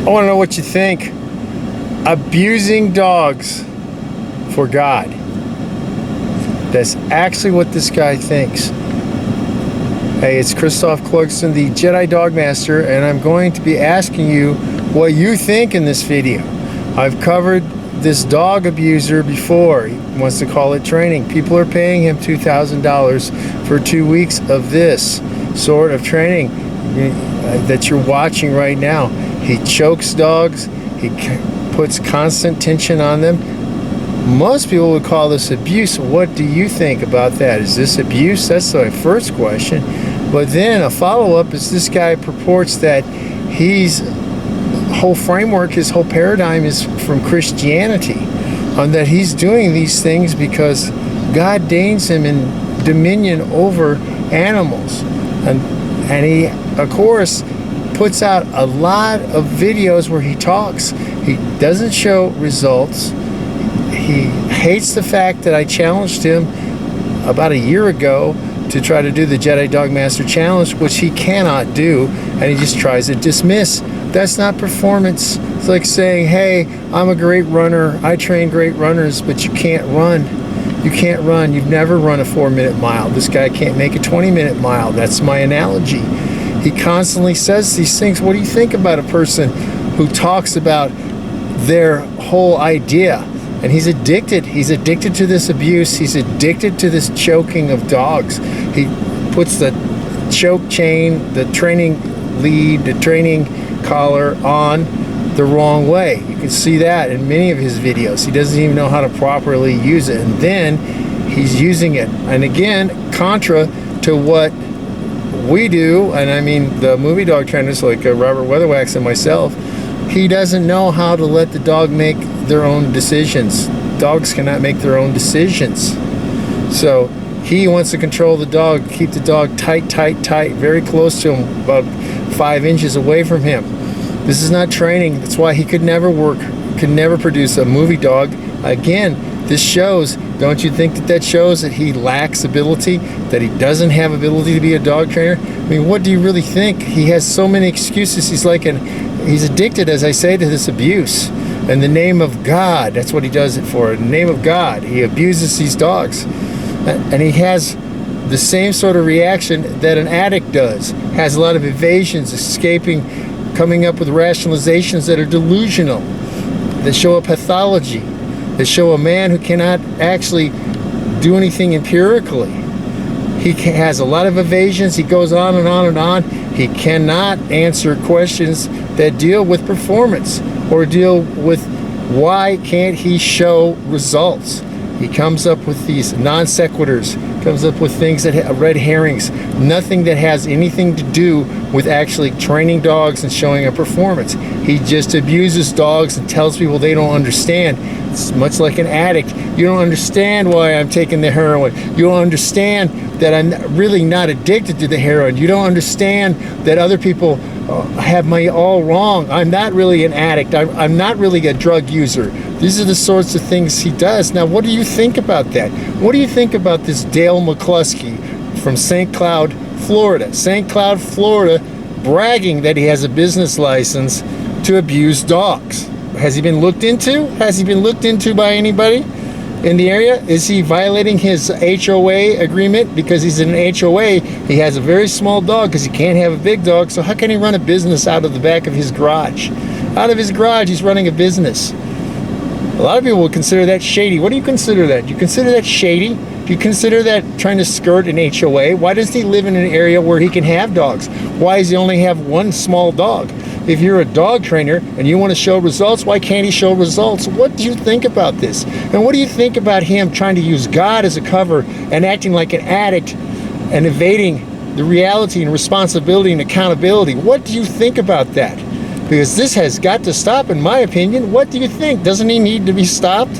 I want to know what you think. Abusing dogs for God. That's actually what this guy thinks. Hey, it's Christophe Clugston, the Jedi Dog Master, and I'm going to be asking you what you think in this video. I've covered this dog abuser before. He wants to call it training. People are paying him $2,000 for 2 weeks of this sort of training that you're watching right now. He chokes dogs. He puts constant tension on them. Most people would call this abuse. What do you think about that? Is this abuse? That's my first question. But then a follow-up is this guy purports that his whole framework, his whole paradigm is from Christianity, and that he's doing these things because God deigns him in dominion over animals. And he, of course, puts out a lot of videos where he talks. He doesn't show results. He hates the fact that I challenged him about a year ago to try to do the Jedi Dog Master Challenge, which he cannot do, and he just tries to dismiss. That's not performance. It's like saying, hey, I'm a great runner. I train great runners, but you can't run. You can't run. You've never run a 4-minute mile. This guy can't make a 20-minute mile. That's my analogy. He constantly says these things. What do you think about a person who talks about their whole idea? And he's addicted. He's addicted to this abuse. He's addicted to this choking of dogs. He puts the choke chain, the training lead, the training collar on the wrong way. You can see that in many of his videos. He doesn't even know how to properly use it. And then he's using it. And again, contra to what we do, and I mean the movie dog trainers like Robert Weatherwax and myself, he doesn't know how to let the dog make their own decisions. Dogs cannot make their own decisions. So he wants to control the dog, keep the dog tight, very close to him, about 5 inches away from him. This is not training. That's why he could never work, could never produce a movie dog. Again, this shows, don't you think that shows that he lacks ability, that he doesn't have ability to be a dog trainer? I mean, what do you really think? He has so many excuses. He's addicted, as I say, to this abuse. In the name of God, that's what he does it for. In the name of God, he abuses these dogs. And he has the same sort of reaction that an addict does. Has a lot of evasions, escaping, coming up with rationalizations that are delusional, that show a pathology, that show a man who cannot actually do anything empirically. He has a lot of evasions. He goes on and on and on. He cannot answer questions that deal with performance or deal with why can't he show results. He comes up with these non sequiturs, comes up with things that red herrings, nothing that has anything to do with actually training dogs and showing a performance. He just abuses dogs and tells people they don't understand. It's much like an addict. You don't understand why I'm taking the heroin. You don't understand that I'm really not addicted to the heroin. You don't understand that other people have me all wrong. I'm not really an addict. I'm not really a drug user. These are the sorts of things he does. Now, what do you think about that? What do you think about this Dale McCluskey from St. Cloud, Florida? St. Cloud, Florida, bragging that he has a business license to abuse dogs. Has he been looked into? Has he been looked into by anybody in the area? Is he violating his HOA agreement? Because he's in an HOA, he has a very small dog because he can't have a big dog. So how can he run a business out of the back of his garage? Out of his garage, he's running a business. A lot of people would consider that shady. What do you consider that? Do you consider that shady? Do you consider that trying to skirt an HOA? Why doesn't he live in an area where he can have dogs? Why does he only have one small dog? If you're a dog trainer and you want to show results, why can't he show results? What do you think about this? And what do you think about him trying to use God as a cover and acting like an addict and evading the reality and responsibility and accountability? What do you think about that? Because this has got to stop, in my opinion. What do you think? Doesn't he need to be stopped?